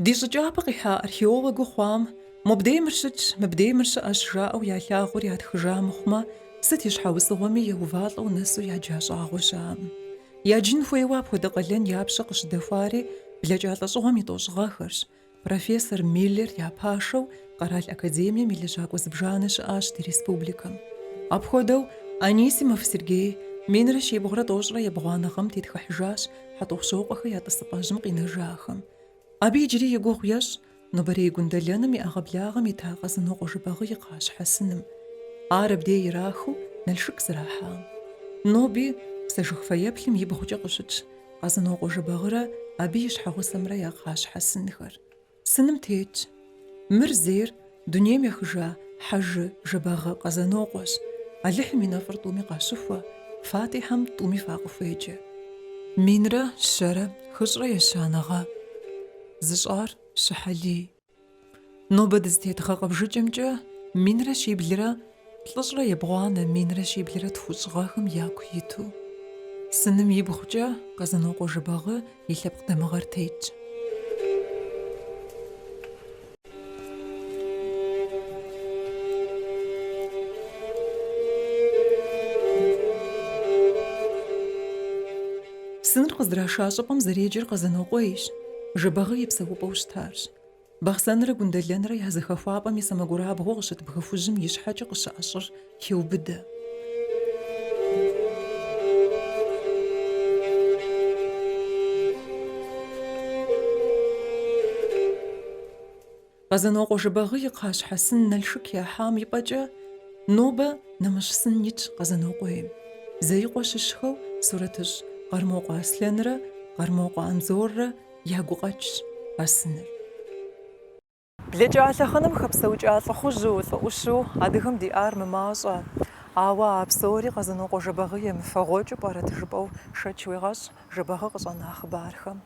Ди щӏыкӏапӏэ къихьа археологу хъуам мобдеймыр щытщ, мыбдеймыр щыӏэщ жаӏэу я лъагъуэр ятхыжа мыхъумэ, сыт и щхьэусыгъуэми еувалӏэу нэсу яджа щӏагъуэ щаӏым. Яджын хуейуэ апхуэдэ къалэн япщэ къыщыдэхуари блэкӏа лӏэщӏыгъуэм и тӏощӏыгъэхэрщ. Профессор Миллер я пашэу Къэрал академием и лэжьакӏуэ зыбжанэ щыӏащ ди республикэм. Апхуэдэу Анисимов Сергей минрэ щибгъурэ тӏощӏрэ ебгъуанэ гъэм тетхыхьыжащ хьэтӏохъущокъуэхэр я тӏысыпӏэжьым къинэжахэм. Абы иджыри и гугъу ещӏ нобэрей гундэленым и ӏэгъэблагъэм ита къэзынокъуэ жыбагъы и къащхьэсыным. Ар абдей ирахыу Налшык зэрахьам. Ноби псэжых фэеплъым и бгъукӏэ къыщытщ къэзынокъуэ жыбагъырэ абы и щхьэгъусэмрэ я къащхьэсынхэр. Сыным тетщ. Мыр зейр дунейм ехыжа хьэжы, жыбагъы, къэзэнокъуэщ. Алыхьым и нэфӏыр тӏуми къащыхуэ, фатӏихьэм тӏуми факъыхуеджэ. Минрэ щэрэ хыщӏрэ ещанэгъэ. Зыщӏар щыхьэлий. Нобэ дызытет гъэкъэбжыкӏымкӏэ минрэ щиблрэ плӏыщӏрэ ебгъуанэ минрэ щиблрэ тхущӏыгъэхэм яку иту. Сыным и бгъукӏэ къэзынокъуэ жыбагъы и лъэпкъ дамыгъэр тетщ. Сыныр къыздраша щӏыпӏэм зэреджэр къэзэнокъуейщ, жыбагъы и псэупӏэу щтарщ. Бахъсэнрэ гундэленрэ я зэхэхуапӏэм и сэмэгурабгъуэу къыщыт бгы хужьым и щхьэкӏэ къыщыӏэщӏыр хеубыдэ. Къэзэнокъуэ жыбагъы и къащхьэсын Налшык яхьам ипӏэкӏэ нобэ нэмыщӏ сын итщ къэзэнокъуейм. Зеикъуэ щыщхэу Сурэтыщӏ Къармокъуэ Аслъэнрэ Къармокъуэ Анзоррэ я гукъэкӏщ а сыныр. Блэкӏа лъэхъэнэм хэпсэукӏа лӏыхъужьу, лӏыӏущу адыгэм диӏар мымащӏэ. Ауэ а псори къэзэнокъуэ жыбагъы емыфэгъуэкӏыу пӏэрэт жыпӏэу шэч уегъэщӏ жыбагъы къыщӏэна хъыбархэм.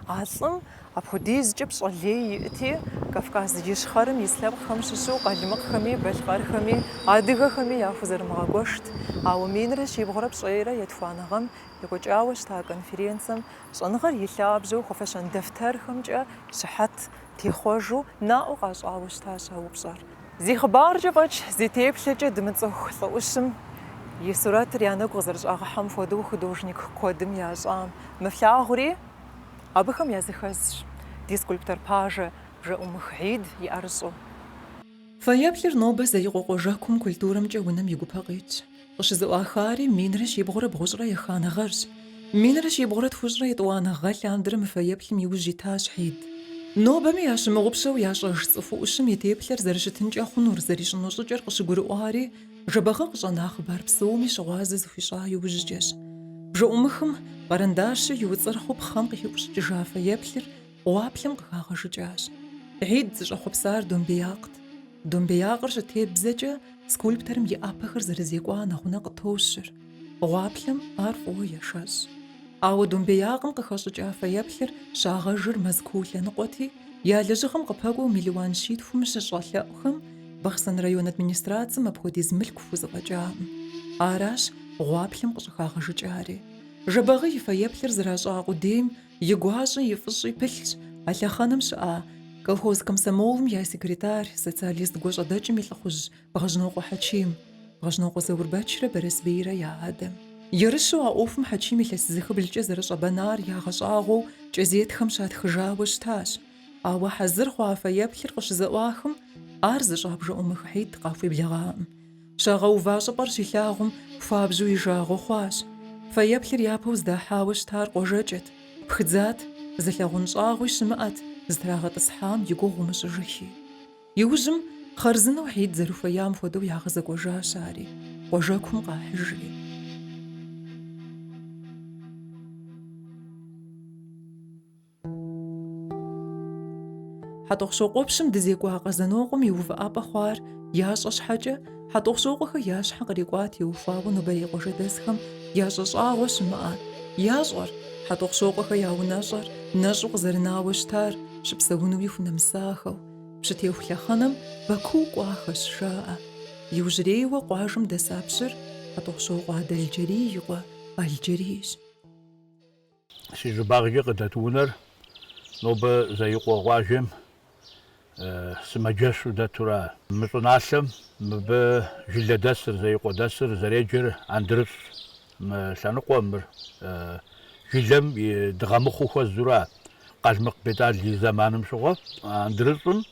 А лӏым апхуэдизкӏэ пщӏэлей иӏти, Кавказ ищхъэрэм и слъэпкъхэм щыщу къалмыкъхэми, балъкъэрхэми, адыгэхэми яхузэрымыгъэгуэшт. Ауэ минрэ щибгъурэ пщӏейрэ етхуанэ гъэм екӏуэкӏауэ щыта конференцием щӏэныгъэр и лъабжьэу хуэфэщэн дэфтэрхэмкӏэ щыхьэт техъуэжу наӏуэ къащӏауэ щытащ а упщӏэр. Зи хъыбаркӏэ фӏэкӏ, зи теплъэкӏэ дымыцӏыху лӏыӏущым и сурэтыр я нэгу къызэрыщӏагъыхьэм хуэдэу художник куэдым ящӏам. Мыфлъагъури абыхэм языхэзщ ди скульптор пажэ Бжэӏумых Хьид иӏэрыщӏу. Фэеплъыр нобэ зеикъуэ къуажэкум культурэмкӏэ унэм и гупэ къетщ. Къыщызэӏуахари минрэ щибгъурэ бгъущӏрэ еха нэгъэрщ. Минрэ щибгъурэ тхущӏрэ етӏуанэ гъэ лъандэрэ мы фэеплъым и уж итащ Хьид. Нобэми ящымыгъупщэу ящӏэж цӏыху ӏущым и теплъэр зэрыщытынкӏэ хъунур зэрищӏыну щӏыкӏэр къыщыгурыӏуари жыбагъы къыщӏэна хъыбар псоми щыгъуазэ зыхуищӏа иужькӏэщ. Бжэӏумыхым къэрэндащэу и уцӏырхъыу пхъэм къыхиӏущӏыкӏыжа фэеплъыр ӏуаплъэм къыхагъэжыкӏащ. Хьид зыщӏэхъуэпсар домбеякът. Домбеякъыр щытебзэкӏэ скульпторым и ӏэпэхэр зэрызекӏуа нэхъунэ къытощыр. Гъуаплъэм ар фӏыуэ ешэщ. Ауэ домбеякъым къыхэщӏыкӏа фэеплъыр щагъэжыр Мэзкуу лъэныкъуэти, я лэжьыгъэм къыпэкӏуэу миллион щитхум щыщӏэ лъэӏухэм Бахъсэн район администрацием апхуэдиз мылъку хузэфӏэкӏаӏым. Аращ гъуаплъэм къыщӏыхагъэжыкӏари. Жыбагъы и фэеплъыр зэращӏа къудейм и гуащӏи и фӏыщӏи пылъщ а лъэхъэнэм щыӏа колхоз комсомолым я секретарь, социалист гуащӏэдэкӏым и лӏыхъужь Бгъэжьнокъуэ Хьэчим, Бгъэжьнокъуэ Заур-Бэчрэ Бэрысбейрэ я адэм. Ерыщу а ӏуэхум Хьэчим илъэс зыхыбылкӏэ зэрыщӏэбэнар ягъэщӏагъуэу кӏэзетхэм щатхыжауэ щытащ. Ауэ хьэзыр хъуа фэеплъыр къыщызэӏуахым, ар зыщӏа Бжэӏумых Хьид къахуеблэгъаӏым. Щагъэува щӏыпӏэр щилъагъум, хуабжьу и жагъуэ хъуащ. Фэеплъыр япэу здахьауэ щытар къуажэкӏэт, пхыдзат, зылъэгъун щӏагъуи щымыӏэт, зытрагъэтӏысхьам и гугъу умыщӏыжыхи. Иужьым хъарзынэу Хьид зэрыхуеям хуэдэу ягъэзэкӏуэжащ ари, къуажэкум къахьыжри. Хьэтӏохъущокъуэпщым дызекӏуа къэзэнокъуэм и увыӏапӏэ хъуар ящӏэ щхьэкӏэ, хьэтӏохъущокъуэхэр я щхьэ кърикӏуат еухуауэ нобэрей къуажэдэсхэм ящӏэщӏагъуэ щымыӏэ. Ящӏэр хьэтӏохъущокъуэхэр я унэщӏэр нэщӏу къызэрынауэ щытар щыпсэунуи хунэмысахэу, пщытеху лъэхъэнэм Бакуу кӏуахэщ жаӏэ. Иужьрейуэ къуажэм дэса пщыр хьэтӏохъущокъуэ адэ Алджэрий и къуэ Алджэрийщ. Си жыбагъкӏэ къыдэт унэр نوبة زي قواجم سمجش وداتورا مصنعشم بجلة دسر زي قدسر زريجر عندرس مشانقوا مر جلم دغمخو خزورا قاجمق بتاع زمان مشغل عندرسم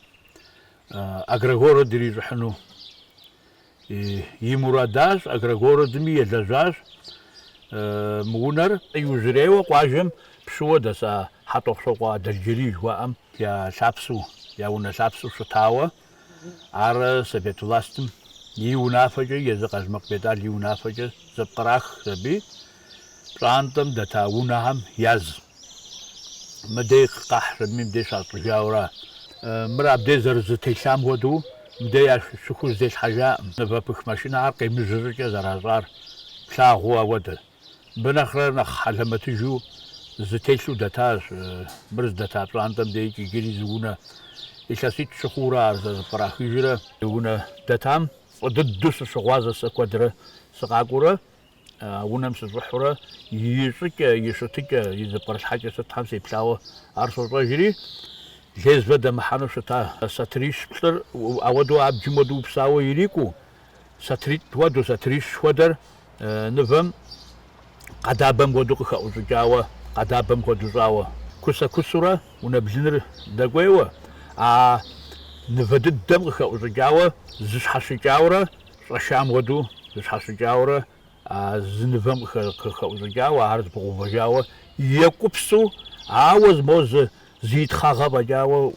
أغرغورو دريج حنو يمراداش أغرغورو دمي يدجاج مونر يوزريو قاجم بشو دسا حتى خشوقا دلجريج وام يا شابسو يا ونا شابسو شتاوة عار سبيت لاستم يونافجة يزقاج مقبتال يونافجة زبقراخ زبي رانتم دتاونهم يز مديق قحر مدي شاط جاورا مرا بدي زرز تيشام ودو مدي شكوز ديش حاجة نفبخ ماشينا عرقي مزرجة زرازار شاغوا ود بنخر نخ لما تجو زتيشو دتاج برز دتاج رانتم ديكي جري زونا إشاسيت شخورا زبراخيجرا زونا دتام وددوس شغوازة سكودرة سقاقورة ونمس الزحورة يشك يشتك يزبرش حاجة ستحم سيبلاوة عرصو رجري جيز بدا محانو شتا ساتريش بسر أودو عبجمدو بساوة يريكو ساتريت ودو ساتريش ودر نفهم قدابم ودو خاوز جاوة قدابم ودو زاوة كسا كسورة ونبزنر دقويوة نفدد دم خاوز جاوة زش حش جاورة رشام ودو زش حش جاورة زنفهم خاوز جاوة عرض بغوفة جاوة يكوبسو عاوز موز زيت خاغا بجاوة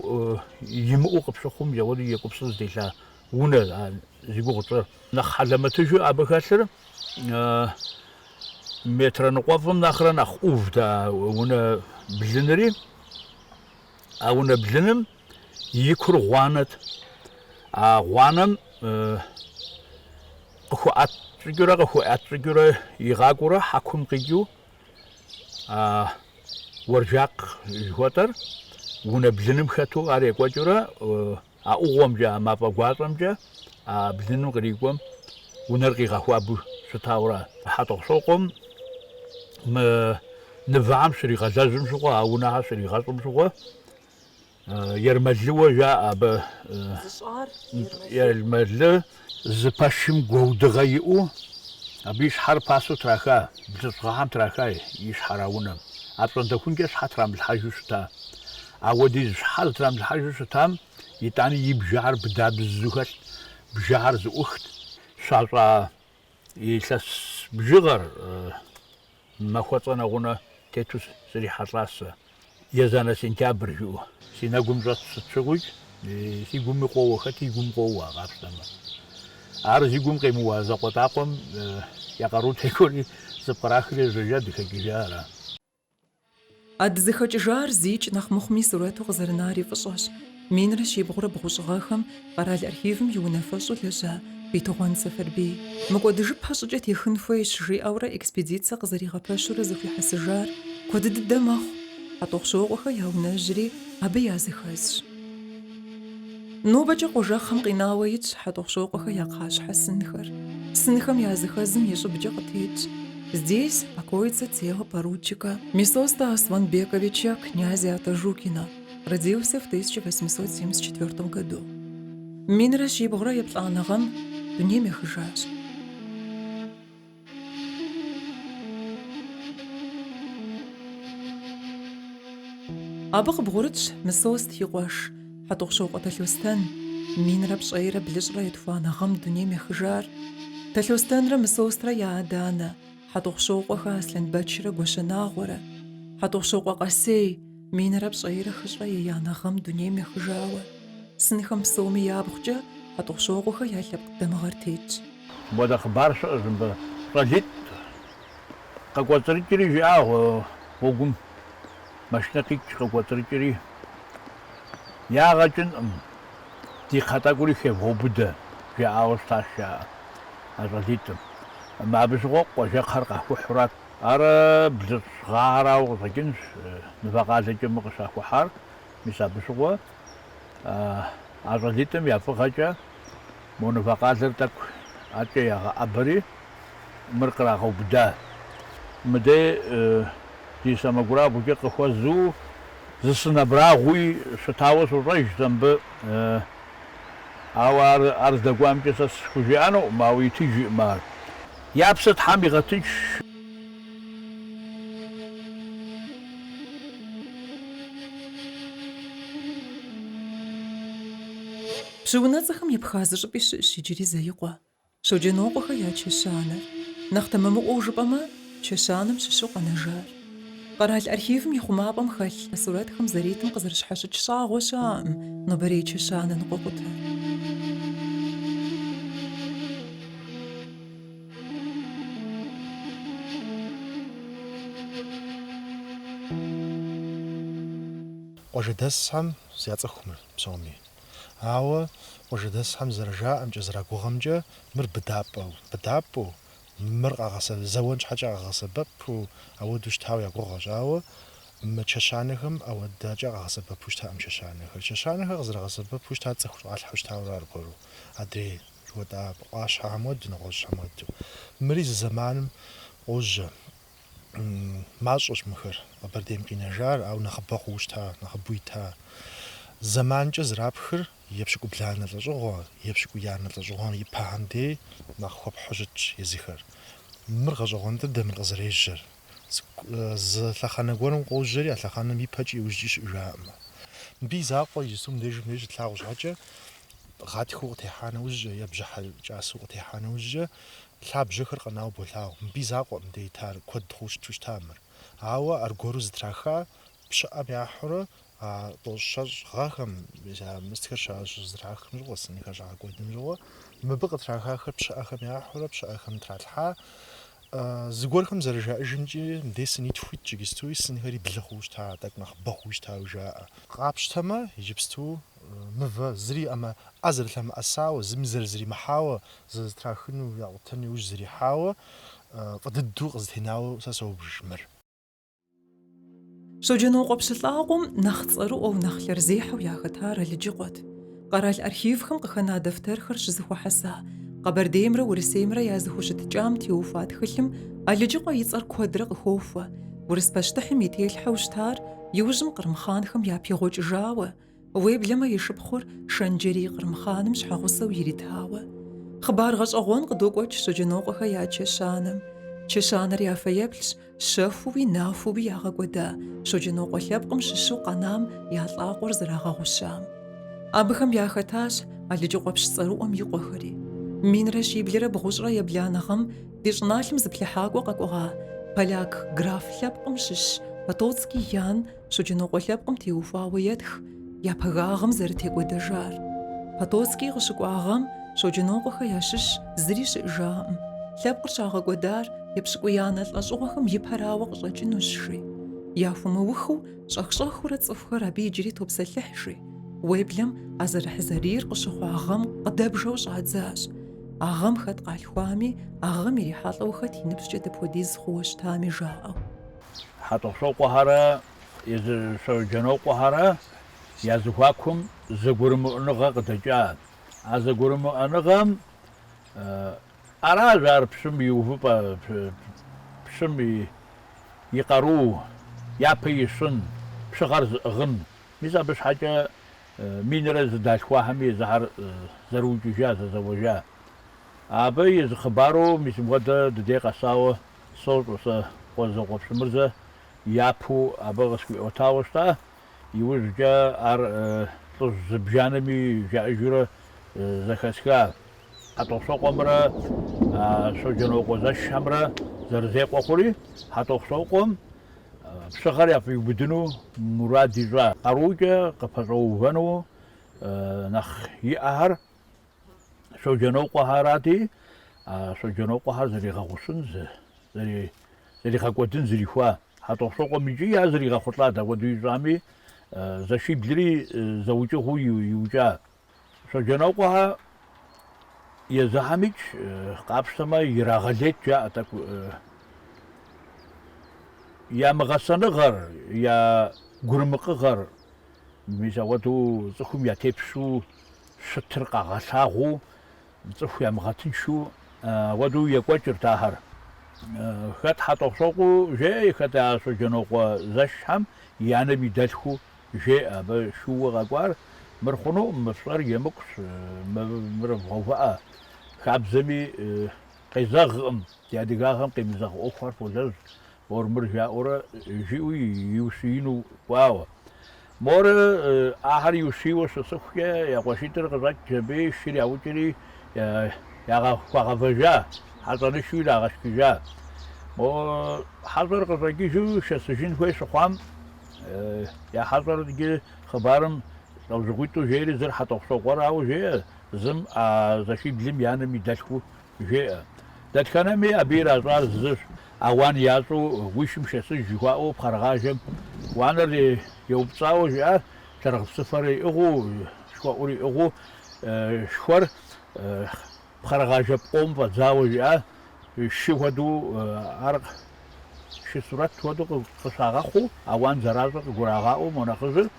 يمقو قبشخهم جاوة يكوبسو زيلا ونا زيقوغطر نخلما تجو أبخاسر متر نقوفم نخرا نخوف دا ونا بلنري ونا بلنم يكر غوانت غوانم أخو أترجورا يغاقورا حكم قيجو ورجاق جواتر ونا بلنم خاتو أريق وجورا أغوام جا ما بغواتم جا بلنم غريقوم ونرقي غاقو أبو ستاورا حتى سوقم نفعم شري غزازم شغوا ونها شري غزم شغوا يرمجلوا جاء ب يرمجل زباشم جودغيو أبيش حر باسو تراكا بزغام تراكا يشحراونا أبرن تكون جس حترام الحاجو شتا أودي حترام الحاجو شتام يتاني يبجار بداب الزوخت بجار زوخت شالرا يسس بجغر ما خواتنا غنا تيتوس سري حراس يزانا سنتابر جو سينا قمجات ستشغوج سي قمي قوة خاتي قم قوة غابتما عارزي قم قيموا زقوتاقم يقارو تيكوني سبراخري زجاد خجيجارا أدزخج جار زيج نخمخمي سوراتو غزرناري فصوص مين رشي بغرة بغوشغاخم قرال أرخيفم يونفصو لجا بيتوغان سفر بي مقود جب حشجت يخن فويش جي أورا إكسبيديتسا قزري غباشورة زخي حسجار كودد الدماغ حطوخ شوغوخا يهونا جري أبي يازخاز نوبجا قوجا خم قناويت حطوخ شوغوخا يقاش حسنخر سنخم языхазым ешъыбыкӏэ къытет. Здесь покоится тело поручика Месоста Асланбековича князя Атажукина. Родился в 1874 году. Минра шибгъурэ еплӏанэгъэм дунейм ехыжащ. Абы къыбгъурытщ Месост и къуэш Хьэтӏохъущокъуэ Талъостэн. Минрэ пщӏейрэ блыщӏрэ етхуанэгъэм дунейм ехыжар. Талъостэнрэ Месострэ я адэ-анэ Хьэтӏохъущокъуэхэ Аслъэнбэчрэ Гуащэнагъуэрэ. Хьэтӏохъущокъуэ къэсей Минрэ пщӏейрэ хыщӏрэ еянэгъэм дунейм ехыжауэ. Сынхэм псоми ябгъукӏэ Хьэтӏохъущокъуэхэ я лъэпкъ дамыгъэр тетщ. Мода хъыбар щыӏэжым щӏэлитӏ къэкӏуэцӏрыкӏри жиӏагъ гъуэгум машинэ къикӏ къэкӏуэцӏрыкӏри ягъэкӏынӏым. Ди кхъэтӏэкӏури хевгъэубыдэ жиӏауэ щытащ жаӏэ а щӏэлитӏым. Абы щыгъуэ къуажэкхъэр къахухьурэ ар блыщӏгъагъэрауэ къыщӏэкӏынщ мывэ-къалэкӏэ мы къыщахухьар. Мис абы щыгъуэ а щӏэлитӏым я фӏыгъэкӏэ мо мывэ-къалэр тӏэкӏу ӏэкӏэ ягъэӏэбэри мыр кърагъэубыда. Мыдей ди сэмэгурабгъукӏэ къыхуэзу зысынабрагъуи щытауэ сощӀэж мыбы ауэ ар здэкӀуамкӀэ сэ схужиӀэнукъым, ауэ иту жиӀэм ар. Япсэ Тхьэм игъэтынш. ПщыунэцӀэхэм епха зыщӀыпӀи щыӀщ иджыри зэикъуэ. Шоджэнокъуэхэр я чэщанэр. Нэхъ тэмэмыӀуэу жыпӀэмэ, чэщанэм щыщу къэнэжар. Къэрал архивым и хъумапӀэм хэлъ сурэтхэм зэритым къызэрыщхьэщыкӀ щӀагъуэ щаӀэкъым нобэрей чэщанэ ныкъуэкъутэр. Къуажэдэсхэм зяцӀыхумэ псоми. Ауэ къуажэдэсхэм зэрыжаӀэмкӀэ, зэрагугъэмкӀэ, мыр быдапӀэу, мыр зэуэн щхьэкӀэ къагъэсэбэпу, ауэдэу щытауэ я гугъэщ. Ауэ мы чэщанэхэм ауэдакӀэ къагъэсэбэпу щытаӀэм чэщанэхэр. Чэщанэхэр къызэрагъэсэбэпу щыта цӀыху къалъхьэу щытауэ аргуэру. Адрей жыхуэтӀа Ӏуащхьэхэм уэду, нэгъуэщӀхэм уэду. Мыри зы зэманым къожьэ. МащӀэщ мыхэр, Къэбэрдейм къинэжар, ауэ нэхъыбэ хъууэ щыта, нэхъыбэу ита. Зэманкӏэ зрапхыр епщыкӏубланэ лӏэщӏыгъуэ, епщыкӏуянэ лӏэщӏыгъуэм ипэхьэм дей нэхъ хуэпхьу щытщ езыхэр. Мыр гъэщӏэгъуэн дэ мыр къызэрежьэр. Зы лъэхъэнэ гуэрым къожьэри, а лъэхъэнэм ипэкӏи иужькӏи щыӏэ жаӏэмэ. Мыбы и закъуэ иджысту мыбдеж тлъагъу щхьэкӏэ, гъатхыу къытехьа нэужькӏэ, е бжьыхьэ кӏасэу къытехьа нэужькӏэ, лъабжьэхэр къэнауэ болъагъу. Мыбы и закъуэ мыбдеж итар, куэд хъууэ щыту щыта мыр. Ауэ аргуэру зытраха, пщыӏэм яхьурэ, тӏощэщӏ гъэхэм, мыстхэр щызэтрахым щыгъуэ, сынхэр щагъэкӏуэдым щыгъуэ, мыбы къытрахахэр пщыӏэхэм яхьурэ, пщыӏэхэм тралъхьа. Зыгуэрхэм зэрыжаӏэжымкӏи, мыбдей сынитху хуит иджыпстуи, сынхэри блы хъууэ щыта, тӏэкӏу нэхъыбэ хъууэ щытауэ жаӏэ. Къапщтэмэ, иджыпсту мывэ зыри ӏэ зэрылъэмыӏэсауэ, зыми зэрызримыхьауэ, зызэтрахыну, яӏутэну иужь зэрихьауэ, фӏы дыдэу къызытенауэ сэ соубж мыр. Шоджэнокъуэ пщылӏагъуэм нэхъ цӏэрыӏуэу, нэхъ лъэрзехьэу яхэтар Алыджыкъуэт. Къэрал архивхэм къыхэна дэфтэрхэр щызыхуэхьэса Къэбэрдеймрэ Урысеймрэ я зыхущытыкӏам теуфа тхылъым Алыджыкъуэ и цӏэр куэдрэ къыхуохуэ. Урыс пащтыхьым и телъхьэу щытар иужьым Кърымхъанхэм япигъуэкӏыжауэ, уеблэмэ и шыпхъур Шэнджэрей Кърымхъаным щхьэгъусэу иритауэ. Хъыбар гъэщӏэгъуэн къыдокӏуэкӏ Шоджэнокъуэхэр я чэщанэм. Чэщанэр я фэеплъщ, щэхууи нафууи ягъэкӏуэда Шоджэнокъуэ лъэпкъым щыщу къэнам я лӏакъуэр зэрагъэгъущам. Абыхэм яхэтащ Алыджыкъуэ пщыцӏэрыӏуэм и къуэхэри. Минрэ щиблрэ бгъущӏрэ ебланэ гъэм ди щӏыналъэм зыплъыхьакӏуэ къэкӏуэгъа поляк граф лъэпкъым щыщ Потоцкий ян Шоджэнокъуэ лъэпкъым теухуауэ етх, япэгагъым зэрытекӏуэдэжар. Потоцкий къыщыкӏуа гъэм Шоджэнокъуэхэр ящыщ зыри щыӏэ жаӏэм. Лъэпкъыр щагъэкӏуэдар епщыкӏуиянэ лӏэщӏыгъуэхэм ипэрауэ къыщӏэкӏынущ жи. Яхуэмыухыу щӏэх-щӏэхыурэ цӏыхухэр абы иджыри топсэлъыхь жи. Уеблэм а зэрыхьызэрийр къыщыхъуа гъэм къыдэбжэу щӏадзащ. А гъэм хэт къалъхуами, а гъэм ирихьэлӏэу хэт и ныбжькӏэ дапхуэдиз хъууэ щытами жаӏэу. ХьэтӀохъущокъуэхэрэ езы Шоджэнокъуэхэрэ я зыхуакум зэгурымыӏуэныгъэ къыдэкӏа. А зэгурымыӏуэныгъэм аращ ар пщым и увыпӏэ, пщым и къару, япэ ищӏын, пщыгъэр зыӏыгъын. Мис абы щхьэкӏэ минрэ зы далъхуахэми езыхьэр зэрыукӏыжа, зэзэуэжа. Абы езы хъыбару мис мыгъуэдэ дыдей къэсауэ сощӏэ сэ Къуазэкъуэ Пщымырзэ япэу абы къысхуиӏуэтауэ щыта. Иужькӏэ ар лӏыжь зыбжанэми жаӏэжурэ зэхэсха. ХьэтӀохъущокъуэмрэ Шоджэнокъуэ зэшхэмрэ зэрызекъуэ хъури, ХьэтӀохъущокъуэм пщыгъэр япиубыдыну мурад ищӏа. Къарукӏэ къыпэщӏэувэну нэхъ иӏэхэр Шоджэнокъуэхэрати, Шоджэнокъуэхэр зэригъэгъущын, зэригъэкӏуэдын зэрихуа. ХьэтӀохъущокъуэм икӏи я зэригъэхъулӏат апхуэдэу ищӏами, зэшиблри зэукӏыгъуу иукӏа. Шоджэнокъуэхэр езыхьэмикӏ къапщтэмэ ирагъэлейт жаӏэ тӏэкӏу. Я мыгъэсэныгъэр, я гурымыкъыгъэр, мис ауэдэу цӏыхум ятепщу щытыр къагъэлъагъуу, цӏыху ямыгъэтыншэу ауэдэу екӏуэкӏырт ахэр. Хэт ХьэтӀохъущокъуэу жей, хэт а Шоджэнокъуэ зэшхьэм и анэм и дэлъхуу جاء بشو غقار مرخنو مصر يمكس مرفوفا خاب زمي قيزاغم يعني غاغم قيمزاغ أخر فوزز ورمرجع ورا جيوي يوسينو واو مور آخر يوسي وسوسفيا يا وشيتر غزاك جبي شري أوتري يا غافجا حضر شو لا غشكجا مو حضر غزاكي جو شسجين كويس خام يا حضر دي خبارم لو زغيتو جيري زر حتى صغار أو جي زم زشي بلم يعني ميداشكو جي دات كان مي أبير أزار زر أوان يازو ويشم شسج جواو بخرجاجم وانا اللي يوبصاو جا ترى سفري أغو شواري أغو شوار بخرجاج بقوم فزاو جا شوادو عرق شسرات شوادو قصاغاخو أوان زرازق غراغاو مناخزل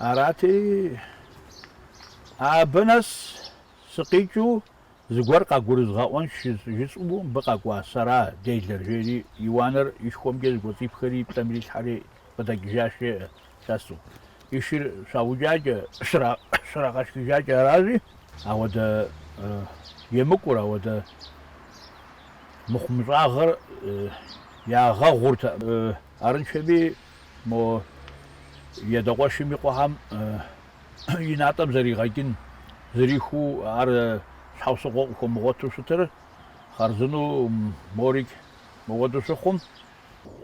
أراتي أبنس سقيتو زغور قاغورز غاون جسمو بقى قواسرا ديلر جيري يوانر يشكم جز غوتي بخري تمريش حري بدجاش ساسو يشير ساوجاج شرا قاشجاج رازي اود يمكورا ود مخمزاغر يا غاغورت ارنشبي مو يدغوشي ميقوهم يناتم زري غايكين زريخو ار حوصقو كومغوتو ستر خرزنو موريك مغوتو سخم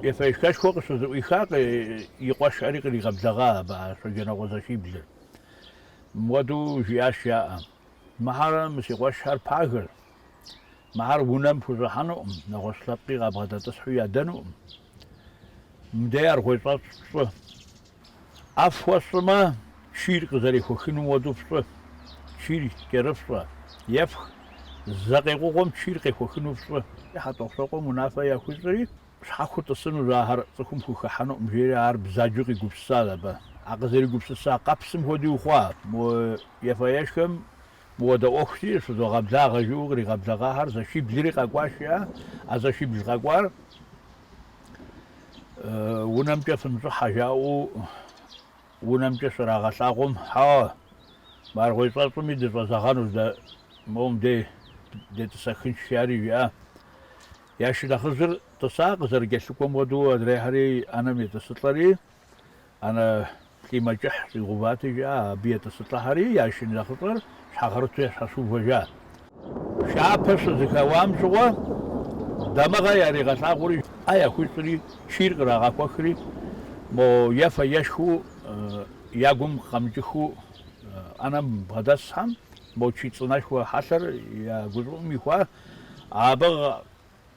يفايشكاش كوك سوزو إيخاق يقواش عريق اللي غبزغا با سجنا غزاشي بزر مودو جياش يا مهار مسيقواش هار باغر مهار ونام فوزحانو نغسلقي غابغدا تسحويا دانو مدير غويطات أفوصما شير قزاري خوخينو مودو بصر شير كرفصا يفخ زقيقو قوم تشيرقي خوخنو بصر حتى وصاقو منافع يا خوزري شحاكو تصنو ظاهر تكون خوخ حانو مجيري عار بزاجوقي قبسا لبا عقزري قبسا قبسم هودي وخوا مو يفايشكم مو دا اوختي سوزو غبزاغ جوغري غبزاغ هار زاشي بزيري قاقواشيا ازاشي بزغاقوار ونمجا فنزو حاجاو ونمجا سراغساقوم ها مارغويطاتو ميدي زغانو دا موم دي تسخن شاري يا شدا خزر تساق زرجسكم ودو دريهري انا ميتسطري انا كيما جح في غوباتي جا بيت السطحري يا شن خطر شخرت حسوب جا شابس زكوام شوا دمغه يا رغسا غوري ايا خوشري شير غراغا كوخري مو يفا يشو ياغم خمجخو انا بدسهم موچي صناشو حسر يا غزومي خوا ابغ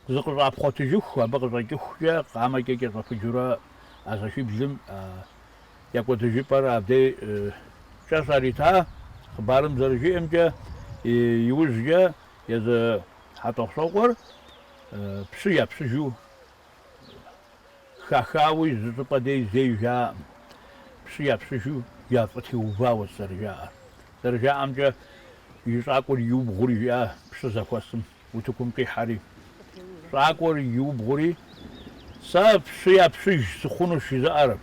زقرا بروتيجو ابغ زكخيا قاما كيكي فجورا ازاشي بلم يا بروتيجي بار ابدي شاساريتا خبارم زرجي امجا يوزجا يز حتى صور بسيا بسجو خاخاوي زطبدي زيجا بسيا بسجو يا فتي وفاو سرجا امجا يساقور يوب غوري يا بسزاكوسم وتكون قي حري ساقور يوب غوري ساب سيا بسج سخونو شزار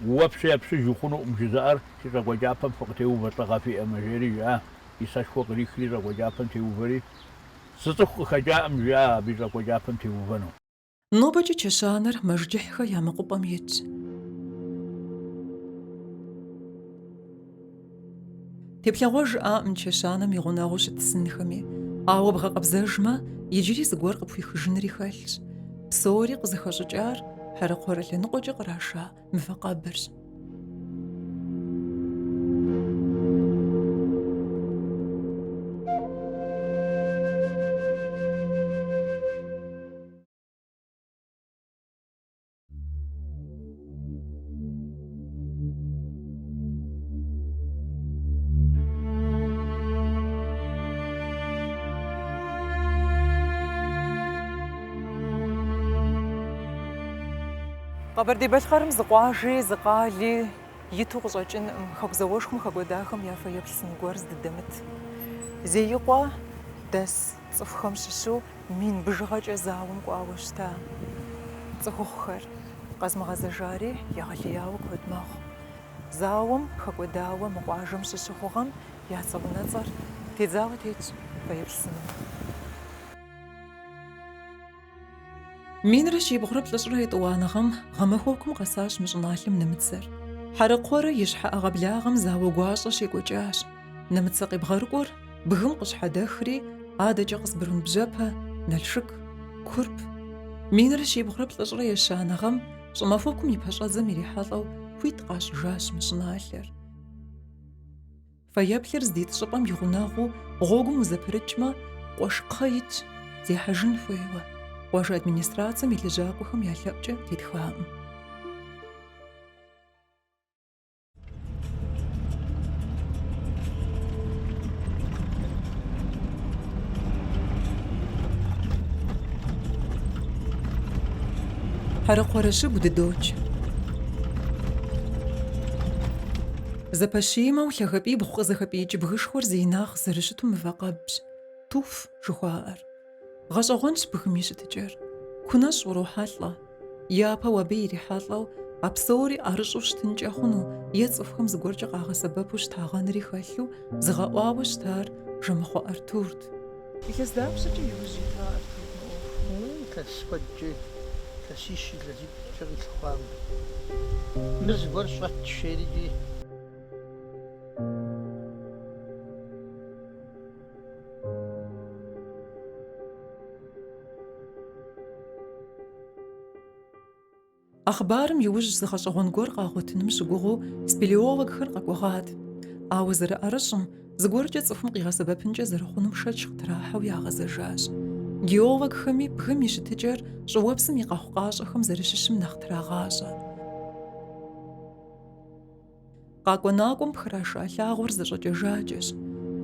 وبسيا بسج يخونو مشزار شزاكو جابن فقتيو بطغافي امجيري يا يساشكو قري خليزا وجابن تيوفري ستخو خجا امجا بيزاكو جابن تيوفنو نوبجي تشانر مرجحها يا مقبم يت تبلغوج من تشانم يغناغوش تسنخمي أو بغا قبزاجما يجري زغور قبوي خجنري خالش بصوري قزخججار حرقور اللي نقوجي قراشا مفقابرز قبردي بشخرم زقواجي زقالي يتو قصاجن خبزوشكم خبوداخم يا فيبسن غورز ددمت زيقوا دس صفخم ششو مين بجغاج زاوم قواوشتا صخوخر къэзмыгъэзэжари егъэлеяуэ куэд мэхъу. Зауэм хэкӏуэдауэ мы къуажэм щыщыхъугъэм я цӏэ унэцӏэр тедзауэ тетщ фэеплъсыну. Минрэ щибгъурэ плӏыщӏрэ етӏуанэгъэм гъэмахуэкум къэсащ мы щӏыналъэм нэмыцэр. Хьэрыкъуэрэ и щхьэӏэгъэблагъэм зауэ гуащӏэ щекӏуэкӏащ. Нэмыцэ къибгъэрыкӏуэр бгым къыщхьэдэхри адэкӏэ къызбырын бжьэпэ, налшык, курп. Минрэ щибгъурэ плӏыщӏрэ ещанэгъэм щӏымахуэкум и пэщӏэдзэм ирихьэлӏэу хуит къащӏыжащ мы щӏыналъэр. Фэеплъыр здит щӏыпӏэм и гъунэгъуу гъуэгум узэпырыкӏмэ, къуэшкхъэ итщ, зехьэжын хуейуэ. Къуэж администрацием и лэжьакӏуэхэм я лъэӏукӏэ тетхаӏым. Хьэрыкъуэрэ щыгу дыдоч. Зэпэщимэу лъагэпӏибгъу къызэхэпӏиикӏ бгышхуэр зеинагъ зэрыщыту мывэкъэбщ. Туф жыхуаӏэр. Гъэщӏэгъуэнщ бгым и щытыкӏэр. Кунэщӏ урохьэлӏэ. Япэу абы ирихьэлӏэу а псори ӏэрыщӏу щтынкӏэ хъуну е цӏыхухэм зыгуэркӏэ къагъэсэбэпу щтагъэнри хэлъу зыгъэӏуауэ щытар Жэмыхъуэ Артурт. Илъэс дапщэкӏэ иужь ита Артур мыӏуэху? Куэдкӏэ илъэсищи илъэсипкӏэ къилъхуам. Мыр зыгуэр щӏэт шейри. Ахъбарым иужь зы гъэщӏэгъуэн гуэр къагъуэтыным щыгугъыу спелеологхэр къэкӏуэгъат. Ауэ зэрыӏэрыщӏым зыгуэркӏэ цӏыхум къигъэсэбэпынкӏэ зэрыхъунум шэч къытрахьэу ягъэзэжащ. Геологхэми бгым и щытыкӏэр щӏыуэпсым и къэхъу къащӏэхэм зэрыщыщым нэхъ трагъащӏэ. Къакӏуэнакӏуэм пхраша лъагъуэр зэщӏэкӏэжакӏэщ.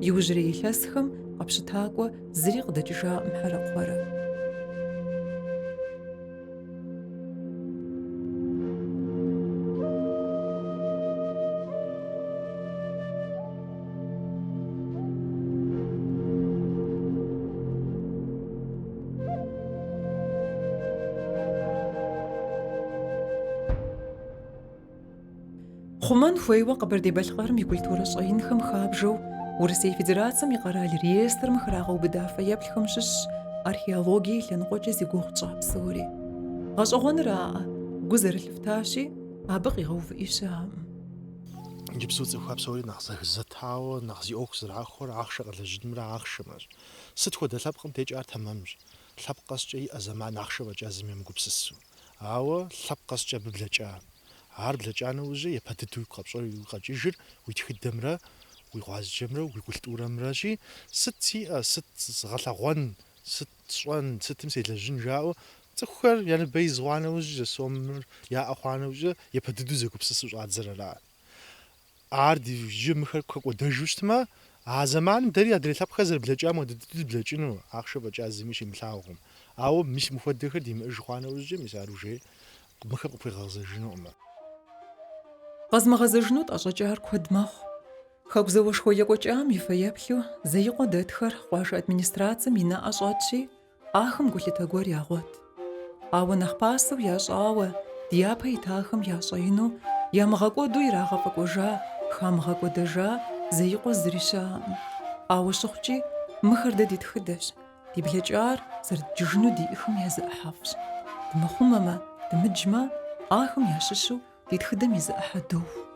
Иужьрей илъэсхэм къэпщытакӏуэ зыри къыдэкӏыжаӏым Хьэрыкъуэрэ. Хъумэн хуейуэ Къэбэрдей-Балъкъэрым и культурэ щӏэинхэм хабжэу Урысей Федерацием и къэрал реестрым храгъэубыда фэеплъхэм щыщщ археологие лъэныкъуэкӏэ зигугъу тщӏа псори. Гъэщӏэгъуэнраӏэ, гу зэрылъыфтащи, абы къигъэувыӏи щыӏэкъым. Иджыпсту цӏыхухэр псори нэхъ зэхызэтауэ, нэхъ зи ӏуэху зэрахуэр ахъшэ къэлэжьынымрэ ахъшэмэщ. Сыт хуэдэ лъэпкъым текӏар тэмэмщ. Лъэпкъ къэскӏэ иӏэ зэман ахъшэ фӏэкӏа зыми емыгупсысу. Ауэ лъэпкъ къэскӏэ мыблэкӏа. Ар блэкӏа нэужьы епэ дыдэу къэкӏыжыр уи тхыдэмрэ, уи къуажэмрэ, уи культурэмрэщи, сыт сиӏэ, сыт згъэлъэгъуэн, сыт сщӏэн, сытым селэжьын жаӏэу цӏыхухэр я ныбэ изгъуа нэужьы, сомыр яӏэ хъуа нэужьы епэ дыдэу зэгупсысу щӏадзэрыра. Ар ди жьымхэр куэкӏуэдэжу щытмэ, а зэманым дэри адрей лъэпкъхэр зэрыблэкӏам хуэдэ дыдэу блэкӏыну, ахъшэ фӏэкӏа зыми щимылъагъум. Ауэ мис мыхуэдэхэр димыӏэж хъуа нэужьы, мис ар ужей мыхэр къыпхуегъэзэжынукъымэ. Къэзмыгъэзэжыну тӏэщӏэкӏар куэд мэхъу. Хэку зауэшхуэ екӏуэкӏам и фэеплъу зеикъуэ дэтхэр къуажэ администрацием и нэӏэ щӏэтщи, ахэм гулъытэ гуэр ягъуэт. Ауэ нэхъ пасэу ящӏауэ, ди япэ итахэм ящӏеину, ямыгъэкӏуэду ирагъэфӏэкӏуэжа, хамыгъэкӏуэдэжа зеикъуэ зыри щыӏэкъым. Ауэ щыхъукӏи, мыхэр дэ ди тхыдэщ, ди блэкӏар зэрыдджыжыну диӏыхым езыӏыхьэфӏщ. Дымыхъумэмэ, дымыджмэ, ахэм ящыщу ди тхыдэм и зыӏыхьэ доу.